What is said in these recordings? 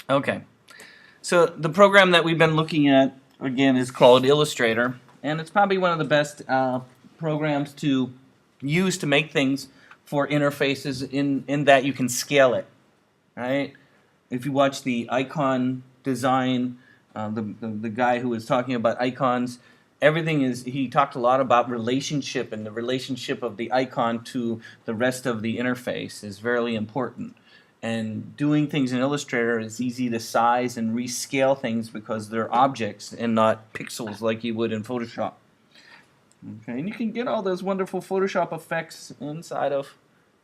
Okay, so the program that we've been looking at again is called Illustrator, and it's probably one of the best programs to use to make things for interfaces in that you can scale it, right? If you watch the icon design, the guy who was talking about icons, everything is, he talked a lot about relationship, and the relationship of the icon to the rest of the interface is very important. And doing things in Illustrator is easy to size and rescale things because they're objects and not pixels like you would in Photoshop. Okay, and you can get all those wonderful Photoshop effects inside of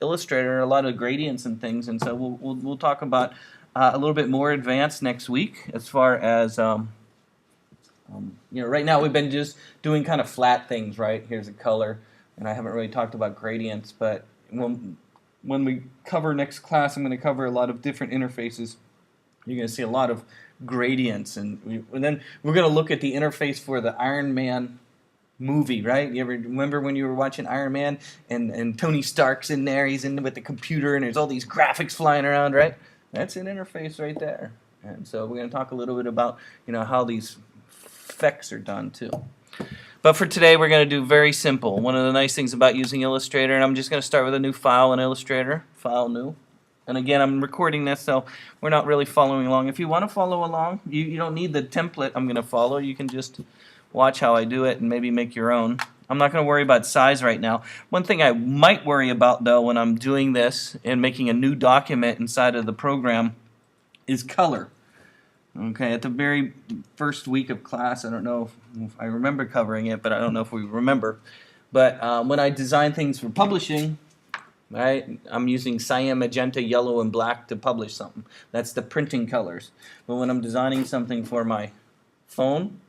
Illustrator, a lot of gradients and things, and so we'll talk about a little bit more advanced next week as far as right now we've been just doing kind of flat things, right? Here's a color, and I haven't really talked about gradients, but when we cover next class, I'm going to cover a lot of different interfaces. You're going to see a lot of gradients, and then we're going to look at the interface for the Iron Man movie, right? You ever remember when you were watching Iron Man and Tony Stark's in there, he's in with the computer and there's all these graphics flying around, right? That's an interface right there. And so we're going to talk a little bit about, how these effects are done too. But for today we're going to do very simple. One of the nice things about using Illustrator, and I'm just going to start with a new file in Illustrator, file new. And again, I'm recording this, so we're not really following along. If you want to follow along, you don't need the template I'm going to follow. You can just watch how I do it and maybe make your own. I'm not going to worry about size right now. One thing I might worry about, though, when I'm doing this and making a new document inside of the program is color. Okay, at the very first week of class, I don't know if I remember covering it, but I don't know if we remember. But when I design things for publishing, right, I'm using cyan, magenta, yellow, and black to publish something. That's the printing colors. But when I'm designing something for my phone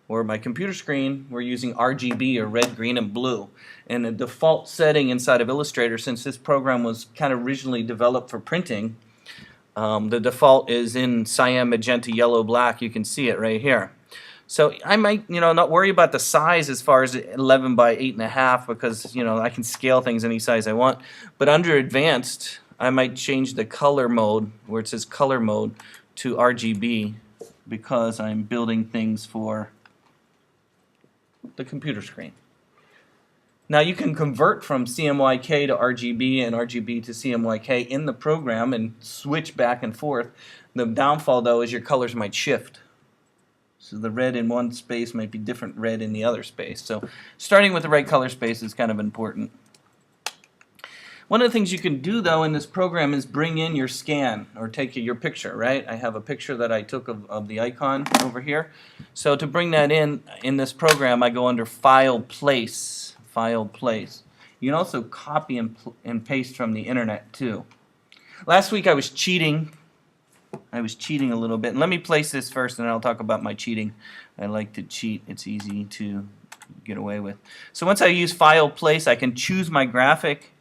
or my computer screen, we're using RGB, or red, green, and blue. And the default setting inside of Illustrator, since this program was kind of originally developed for printing, the default is in cyan, magenta, yellow, black. You can see it right here. So I might, not worry about the size as far as 11 by 8.5 because, I can scale things any size I want. But under advanced, I might change the color mode, where it says color mode, to RGB because I'm building things for the computer screen. Now you can convert from CMYK to RGB and RGB to CMYK in the program and switch back and forth. The downfall, though, is your colors might shift. So the red in one space might be different red in the other space. So starting with the right color space is kind of important. One of the things you can do, though, in this program is bring in your scan or take your picture, right? I have a picture that I took of the icon over here. So to bring that in this program, I go under File, Place. File, Place. You can also copy and paste from the internet, too. Last week I was cheating. I was cheating a little bit. And let me place this first, and then I'll talk about my cheating. I like to cheat. It's easy to get away with. So once I use File, Place, I can choose my graphic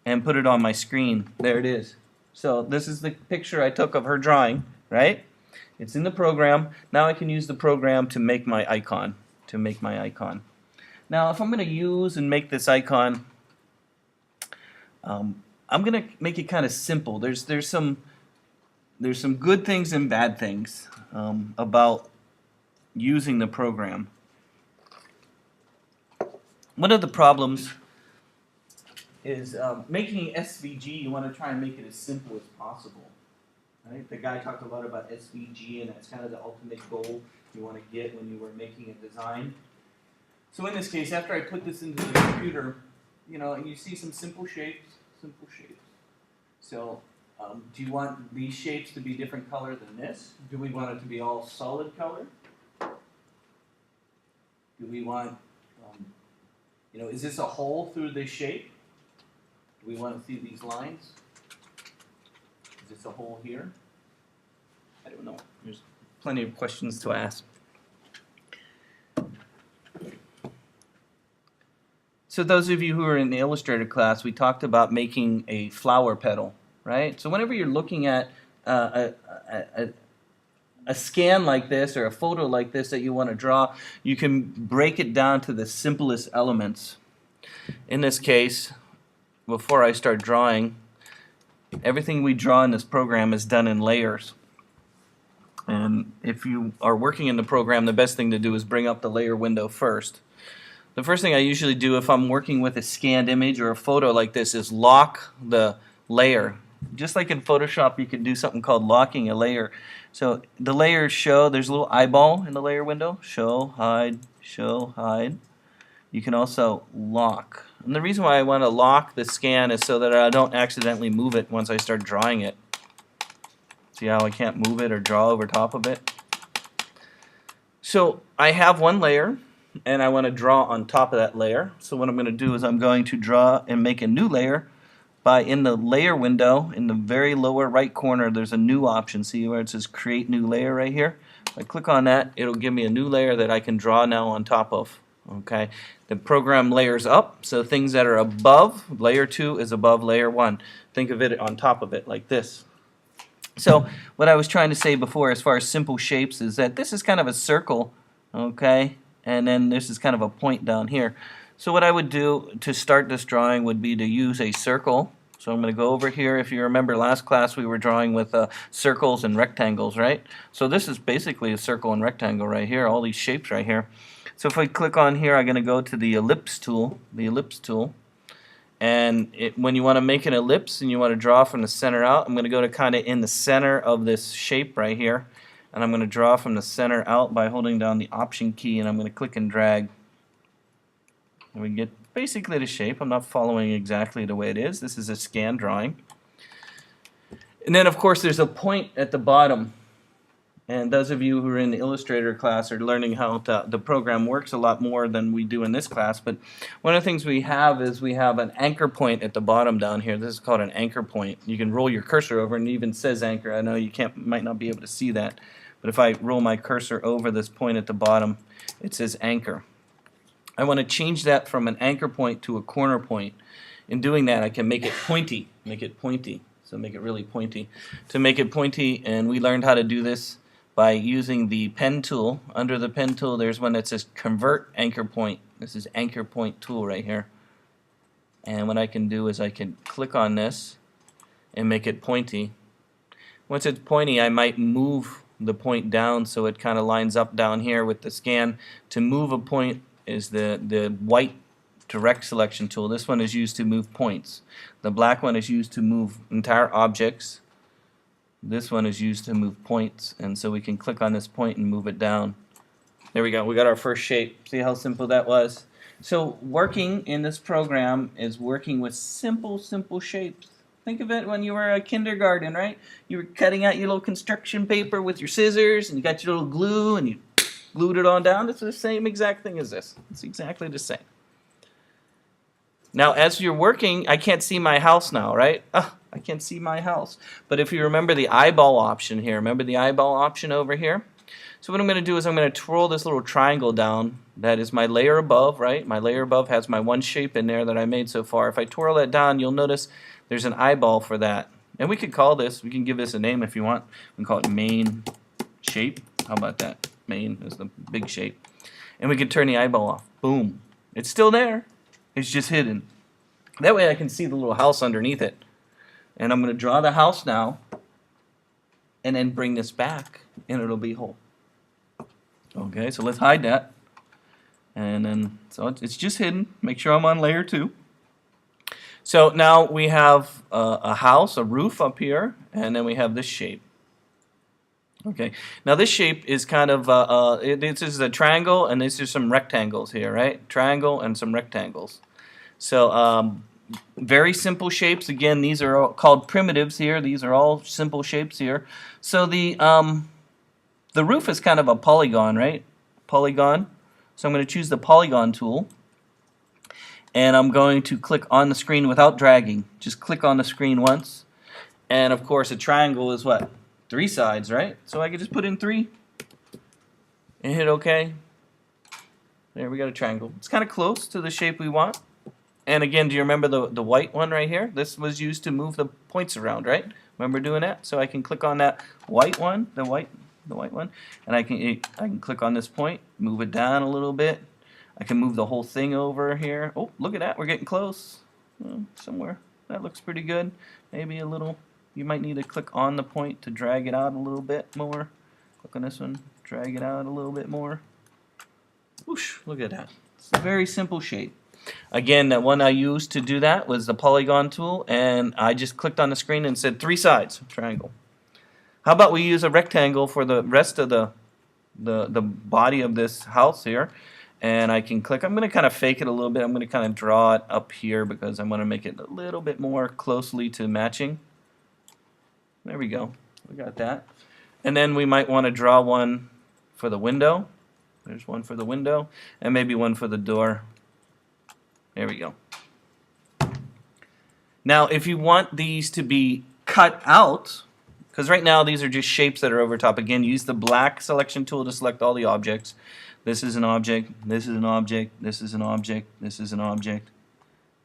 and put it on my screen. There it is. So this is the picture I took of her drawing, right? It's in the program. Now I can use the program to make my icon. Now if I'm going to use and make this icon, I'm going to make it kind of simple. There's some good things and bad things about using the program. One of the problems is making SVG. You want to try and make it as simple as possible. Right? The guy talked a lot about SVG, and that's kind of the ultimate goal you want to get when you were making a design. So in this case, after I put this into the computer, you see some simple shapes. So do you want these shapes to be different color than this? Do we want it to be all solid color? Do we want, is this a hole through this shape? Do we want to see these lines? Is this a hole here? I don't know. There's plenty of questions to ask. So those of you who are in the Illustrator class, we talked about making a flower petal, right? So whenever you're looking at a scan like this or a photo like this that you want to draw, you can break it down to the simplest elements. In this case, before I start drawing, everything we draw in this program is done in layers. And if you are working in the program, the best thing to do is bring up the layer window first. The first thing I usually do if I'm working with a scanned image or a photo like this is lock the layer. Just like in Photoshop, you can do something called locking a layer. So the layers show, there's a little eyeball in the layer window. Show, hide, show, hide. You can also lock. And the reason why I want to lock the scan is so that I don't accidentally move it once I start drawing it. See how I can't move it or draw over top of it? So I have one layer, and I want to draw on top of that layer. So what I'm going to do is I'm going to draw and make a new layer by, in the layer window, in the very lower right corner, there's a new option. See where it says create new layer right here? If I click on that, it'll give me a new layer that I can draw now on top of. Okay, the program layers up, so things that are above layer 2 is above layer 1. Think of it on top of it like this. So what I was trying to say before as far as simple shapes is that this is kind of a circle, okay, and then this is kind of a point down here. So what I would do to start this drawing would be to use a circle. So I'm going to go over here. If you remember last class we were drawing with circles and rectangles, right? So this is basically a circle and rectangle right here, all these shapes right here. So if I click on here, I'm going to go to the ellipse tool, and when you want to make an ellipse and you want to draw from the center out, I'm going to go to kind of in the center of this shape right here, and I'm going to draw from the center out by holding down the Option key, and I'm going to click and drag. And we get basically the shape. I'm not following exactly the way it is. This is a scan drawing. And then of course there's a point at the bottom. And those of you who are in the Illustrator class are learning how the program works a lot more than we do in this class. But one of the things we have is we have an anchor point at the bottom down here. This is called an anchor point. You can roll your cursor over, and it even says anchor. I know you might not be able to see that, but if I roll my cursor over this point at the bottom, it says anchor. I want to change that from an anchor point to a corner point. In doing that, I can make it pointy. So make it really pointy. To make it pointy, and we learned how to do this by using the pen tool. Under the pen tool, there's one that says convert anchor point. This is anchor point tool right here. And what I can do is I can click on this and make it pointy. Once it's pointy, I might move the point down so it kind of lines up down here with the scan. To move a point is the white direct selection tool. This one is used to move points. The black one is used to move entire objects. This one is used to move points, and so we can click on this point and move it down. There we go. We got our first shape. See how simple that was? So working in this program is working with simple shapes. Think of it when you were a kindergarten, right? You were cutting out your little construction paper with your scissors, and you got your little glue, and you glued it on down. It's the same exact thing as this. It's exactly the same. Now, as you're working, I can't see my house now, right? I can't see my house. But if you remember the eyeball option here, remember the eyeball option over here? So what I'm going to do is I'm going to twirl this little triangle down. That is my layer above, right? My layer above has my one shape in there that I made so far. If I twirl that down, you'll notice there's an eyeball for that. And we could call this, we can give this a name if you want. We can call it main shape. How about that? Main is the big shape. And we could turn the eyeball off. Boom. It's still there. It's just hidden. That way I can see the little house underneath it. And I'm going to draw the house now, and then bring this back, and it'll be whole. Okay, so let's hide that. And then, so it's just hidden. Make sure I'm on layer 2. So now we have a house, a roof up here, and then we have this shape. Okay, now this shape is kind of, this is a triangle, and this is some rectangles here, right? Triangle and some rectangles. So, very simple shapes. Again, these are all called primitives here. These are all simple shapes here. So the roof is kind of a polygon, right? Polygon. So I'm going to choose the polygon tool, and I'm going to click on the screen without dragging. Just click on the screen once, and of course a triangle is what? 3 sides, right? So I can just put in 3 and hit OK. There, we got a triangle. It's kind of close to the shape we want. And again, do you remember the white one right here? This was used to move the points around, right? Remember doing that? So I can click on that white one, the white one, and I can click on this point, move it down a little bit. I can move the whole thing over here. Oh, look at that, we're getting close. Somewhere. That looks pretty good. Maybe a little. You might need to click on the point to drag it out a little bit more. Click on this one, drag it out a little bit more. Whoosh, look at that. It's a very simple shape. Again, the one I used to do that was the polygon tool, and I just clicked on the screen and said 3 sides, triangle. How about we use a rectangle for the rest of the body of this house here, and I can click. I'm going to kind of fake it a little bit. I'm going to kind of draw it up here because I want to make it a little bit more closely to matching. There we go. We got that. And then we might want to draw one for the window. There's one for the window, and maybe one for the door. There we go. Now, if you want these to be cut out, because right now these are just shapes that are over top. Again, use the black selection tool to select all the objects. This is an object, this is an object, this is an object, this is an object.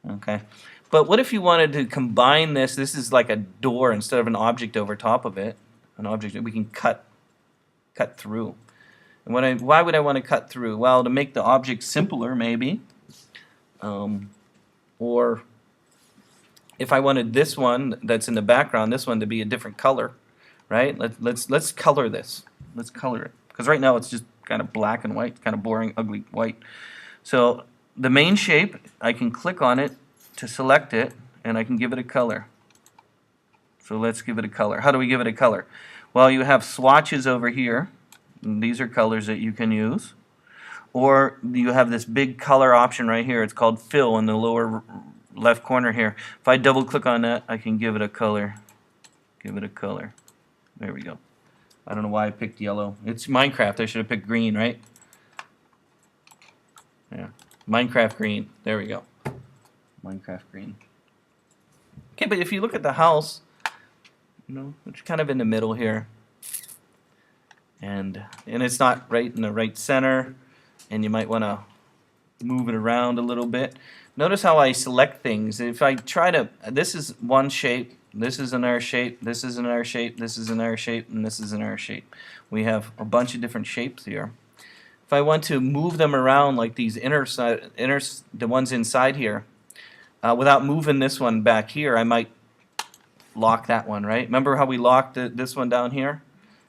Okay. But what if you wanted to combine this? This is like a door instead of an object over top of it. An object that we can cut through. And why would I want to cut through? Well, to make the object simpler, maybe. Or if I wanted this one that's in the background, this one to be a different color, right? Let's color this. Let's color it, because right now it's just kind of black and white, kind of boring, ugly white. So the main shape, I can click on it to select it, and I can give it a color. So let's give it a color. How do we give it a color? Well, you have swatches over here. And these are colors that you can use. Or you have this big color option right here. It's called fill in the lower left corner here. If I double click on that, I can give it a color. Give it a color. There we go. I don't know why I picked yellow. It's Minecraft. I should have picked green, right? Yeah. Minecraft green. There we go. Minecraft green. Okay, but if you look at the house, you know, it's kind of in the middle here. And it's not right in the right center. And you might want to move it around a little bit. Notice how I select things. If I try to, this is one shape, this is another shape, this is another shape, this is another shape, and this is another shape. We have a bunch of different shapes here. If I want to move them around like these the ones inside here, without moving this one back here, I might lock that one, right? Remember how we locked this one down here?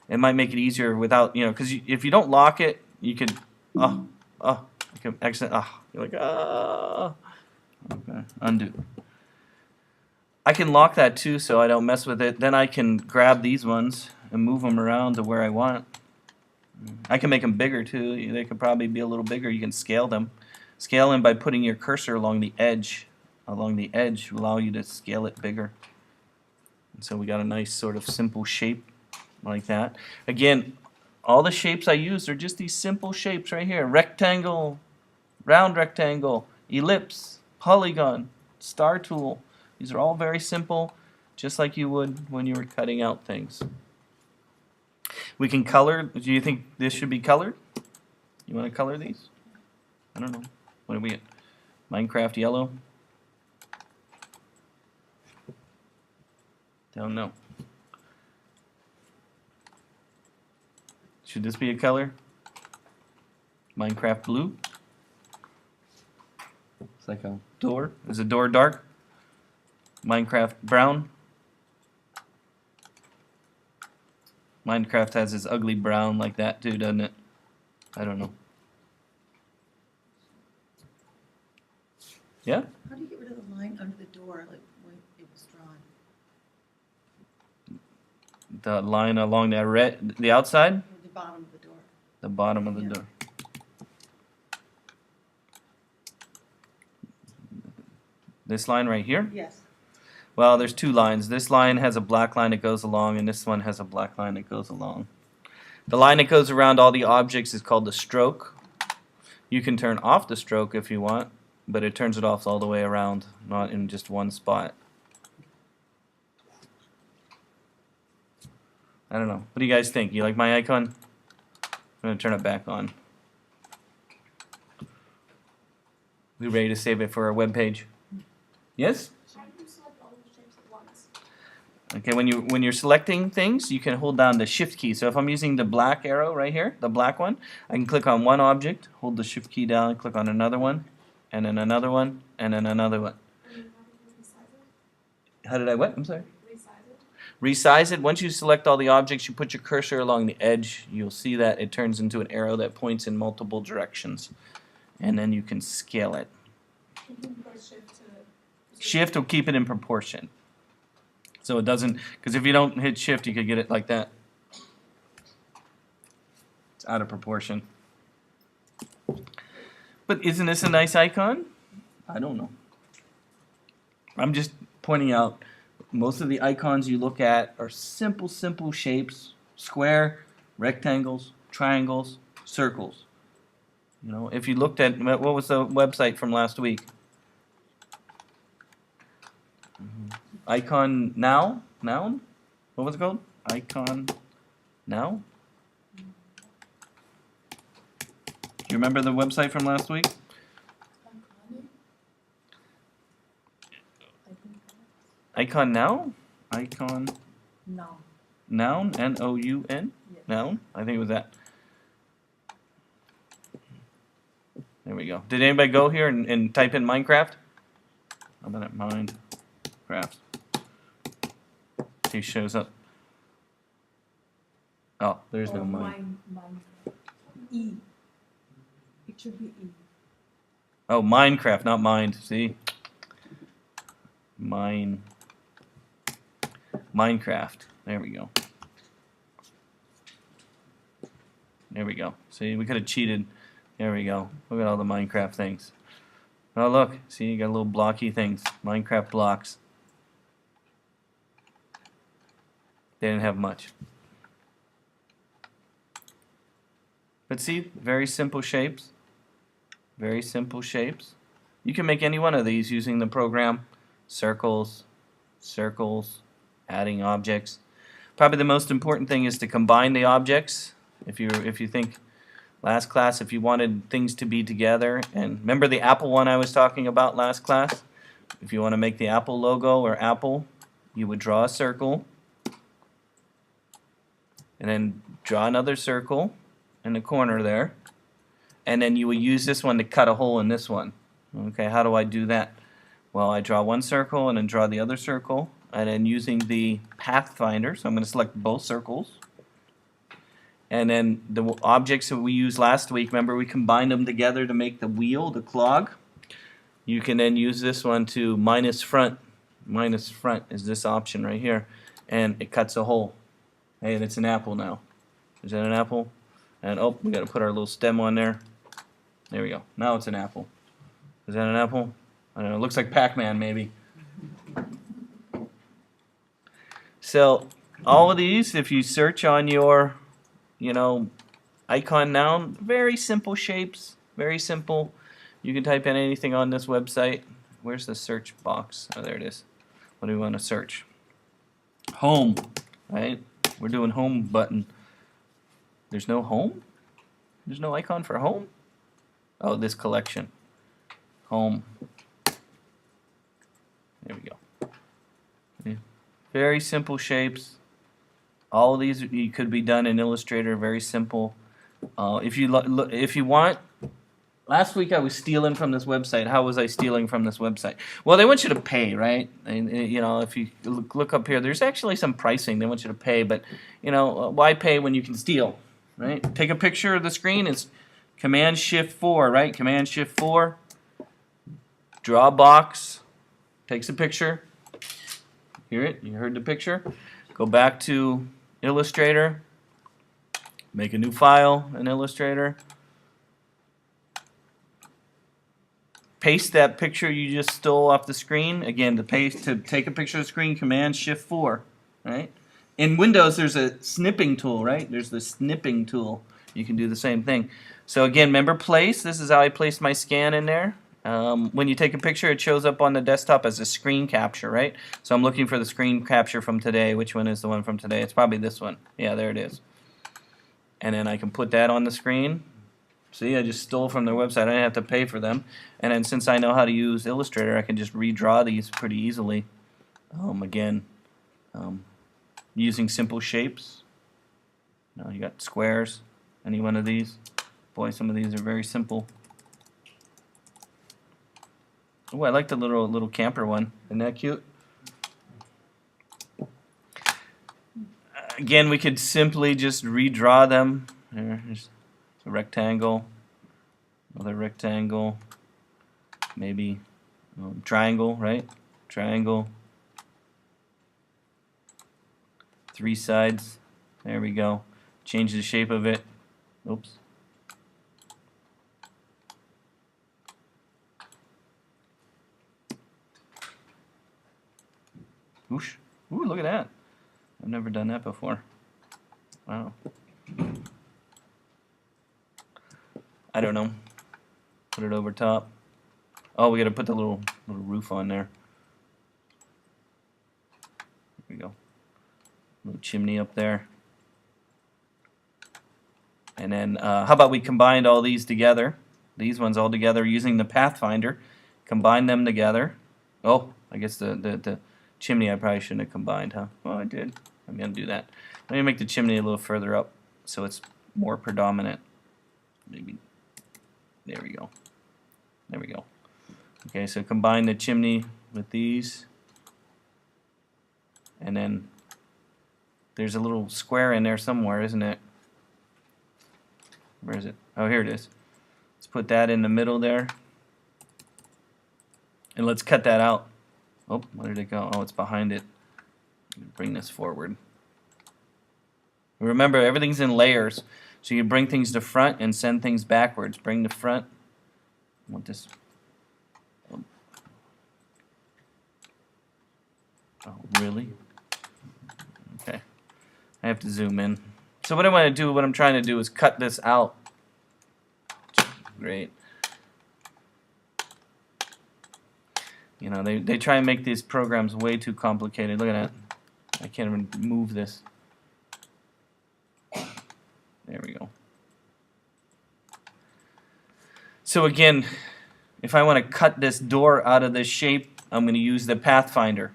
It might make it easier without, you know, because if you don't lock it, you could, you can accident, you're like, okay, undo. I can lock that too so I don't mess with it. Then I can grab these ones and move them around to where I want. I can make them bigger too. They could probably be a little bigger. You can scale them. Scale them by putting your cursor along the edge. Along the edge will allow you to scale it bigger. And so we got a nice sort of simple shape like that. Again, all the shapes I use are just these simple shapes right here. Rectangle, round rectangle, ellipse, polygon, star tool. These are all very simple, just like you would when you were cutting out things. We can color. Do you think this should be colored? You want to color these? I don't know. What do we get? Minecraft yellow? Don't know. Should this be a color? Minecraft blue? It's like a door. Is the door dark? Minecraft brown? Minecraft has this ugly brown like that too, doesn't it? I don't know. Yeah? How do you get rid of the line under the door, like when it was drawn? The line along the outside? Or the bottom of the door. The bottom of the Yeah. door. This line right here? Yes. Well, there's two lines. This line has a black line that goes along, and this one has a black line that goes along. The line that goes around all the objects is called the stroke. You can turn off the stroke if you want, but it turns it off all the way around, not in just one spot. I don't know. What do you guys think? You like my icon? I'm going to turn it back on. We ready to save it for our web page? Yes? Okay, when you're selecting things, you can hold down the shift key. So if I'm using the black arrow right here, the black one, I can click on one object, hold the shift key down, click on another one, and then another one, and then another one. How did I what? I'm sorry. Resize it. Once you select all the objects, you put your cursor along the edge. You'll see that it turns into an arrow that points in multiple directions. And then you can scale it. Shift will keep it in proportion. So it doesn't, because if you don't hit shift, you could get it like that. It's out of proportion. But isn't this a nice icon? I don't know. I'm just pointing out most of the icons you look at are simple shapes. Square, rectangles, triangles, circles. You know, if you looked at, what was the website from last week? Icon Now? Noun? What was it called? Icon Now? Do you remember the website from last week? Icon Now? Icon No. Noun? N-O-U-N? Yes. Noun? I think it was that. There we go. Did anybody go here and type in Minecraft? How about it? Minecraft. See, it shows up. Oh, there's no mine. E. It should be E. Oh, Minecraft, not mind. See? Minecraft. There we go. There we go. See, we could have cheated. There we go. Look at all the Minecraft things. Oh, look. See, you got little blocky things. Minecraft blocks. They didn't have much. But see, very simple shapes. Very simple shapes. You can make any one of these using the program. Circles, adding objects. Probably the most important thing is to combine the objects. If you think last class, if you wanted things to be together, and remember the Apple one I was talking about last class? If you want to make the Apple logo or Apple, you would draw a circle, and then draw another circle in the corner there, and then you would use this one to cut a hole in this one. Okay, how do I do that? Well, I draw one circle and then draw the other circle, and then using the Pathfinder, so I'm going to select both circles. And then the objects that we used last week, remember we combined them together to make the wheel, the clog. You can then use this one to minus front. Minus front is this option right here. And it cuts a hole. Hey, and it's an apple now. Is that an apple? And oh, we got to put our little stem on there. There we go. Now it's an apple. Is that an apple? I don't know. It looks like Pac-Man maybe. So all of these, if you search on your icon noun, very simple shapes, very simple. You can type in anything on this website. Where's the search box? Oh, there it is. What do we want to search? Home, right? We're doing home button. There's no home? There's no icon for home? Oh, this collection. Home. There we go. Yeah. Very simple shapes. All of these you could be done in Illustrator, very simple. If you want, last week I was stealing from this website. How was I stealing from this website? Well, they want you to pay, right? And if you look up here, there's actually some pricing. They want you to pay, but why pay when you can steal, right? Take a picture of the screen. It's Command Shift 4, right? Command Shift 4. Draw a box. Takes a picture. Hear it? You heard the picture? Go back to Illustrator, make a new file in Illustrator, paste that picture you just stole off the screen. Again, to take a picture of the screen, Command Shift 4, right? In Windows, there's a snipping tool, right? There's the snipping tool. You can do the same thing. So again, remember place. This is how I placed my scan in there. When you take a picture, it shows up on the desktop as a screen capture, right? So I'm looking for the screen capture from today. Which one is the one from today? It's probably this one. Yeah, there it is. And then I can put that on the screen. See, I just stole from their website. I didn't have to pay for them. And then since I know how to use Illustrator, I can just redraw these pretty easily. Using simple shapes. You got squares. Any one of these. Boy, some of these are very simple. Oh, I like the little camper one. Isn't that cute? Again, we could simply just redraw them. Here's a rectangle, another rectangle, maybe triangle, right? Triangle. 3 sides. There we go. Change the shape of it. Oops. Whoosh. Ooh, look at that. I've never done that before. Wow. I don't know. Put it over top. Oh, we gotta put the little roof on there. There we go. Little chimney up there. And then, how about we combined all these together? These ones all together using the Pathfinder. Combine them together. Oh, I guess the chimney I probably shouldn't have combined, huh? Well, I did. I'm gonna do that. Let me make the chimney a little further up so it's more predominant. Maybe. There we go. There we go. Okay, so combine the chimney with these. And then there's a little square in there somewhere, isn't it? Where is it? Oh, here it is. Let's put that in the middle there. And let's cut that out. Oh, where did it go? Oh, it's behind it. Bring this forward. Remember, everything's in layers. So you bring things to front and send things backwards. Bring the front. I want this. Oh, really? Okay. I have to zoom in. So what I want to do, what I'm trying to do is cut this out. Great. You know, they try and make these programs way too complicated. Look at that. I can't even move this. There we go. So again, if I want to cut this door out of this shape, I'm going to use the Pathfinder.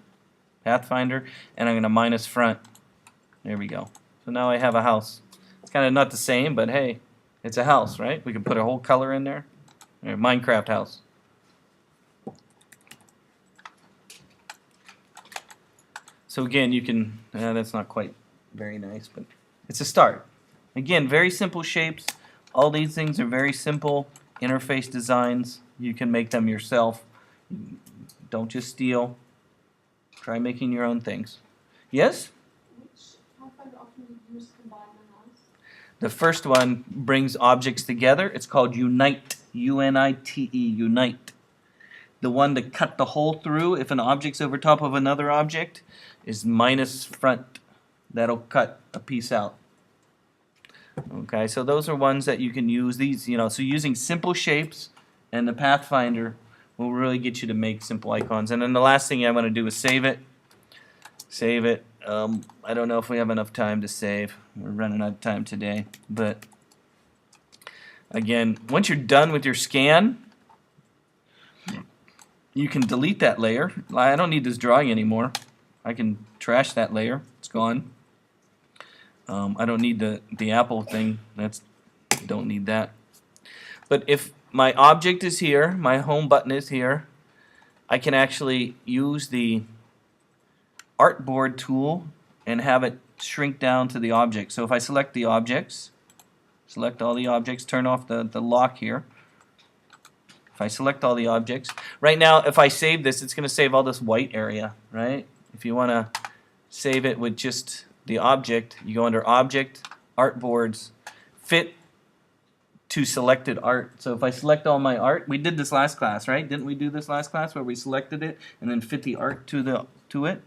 Pathfinder, and I'm going to minus front. There we go. So now I have a house. It's kind of not the same, but hey, it's a house, right? We can put a whole color in there. Minecraft house. So again, you can, that's not quite very nice, but it's a start. Again, very simple shapes. All these things are very simple interface designs. You can make them yourself. Don't just steal. Try making your own things. Yes? Which Pathfinder often use to combine the house? The first one brings objects together. It's called Unite. U-N-I-T-E. Unite. The one to cut the hole through, if an object's over top of another object, is minus front. That'll cut a piece out. Okay, so those are ones that you can use. These, you know, so using simple shapes and the Pathfinder will really get you to make simple icons. And then the last thing I want to do is save it. Save it. I don't know if we have enough time to save. We're running out of time today. But again, once you're done with your scan, you can delete that layer. I don't need this drawing anymore. I can trash that layer. It's gone. I don't need the apple thing. Don't need that. But if my object is here, my home button is here, I can actually use the artboard tool and have it shrink down to the object. So if I select the objects, select all the objects, turn off the lock here. If I select all the objects, right now if I save this, it's going to save all this white area, right? If you want to save it with just the object, you go under Object, Artboards, Fit to Selected Art. So if I select all my art, we did this last class, right? Didn't we do this last class where we selected it and then fit the art to it?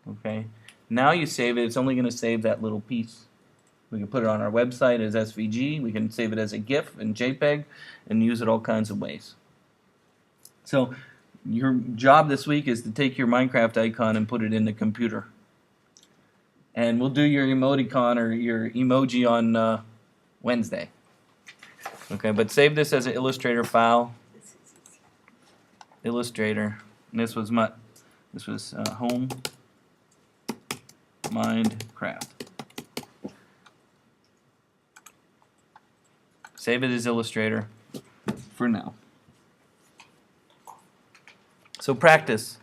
Okay. Now you save it. It's only going to save that little piece. We can put it on our website as SVG. We can save it as a GIF and JPEG and use it all kinds of ways. So your job this week is to take your Minecraft icon and put it in the computer. And we'll do your emoticon or your emoji on Wednesday. Okay, but save this as an Illustrator file. Illustrator. And this was Home Minecraft. Save it as Illustrator for now. So practice.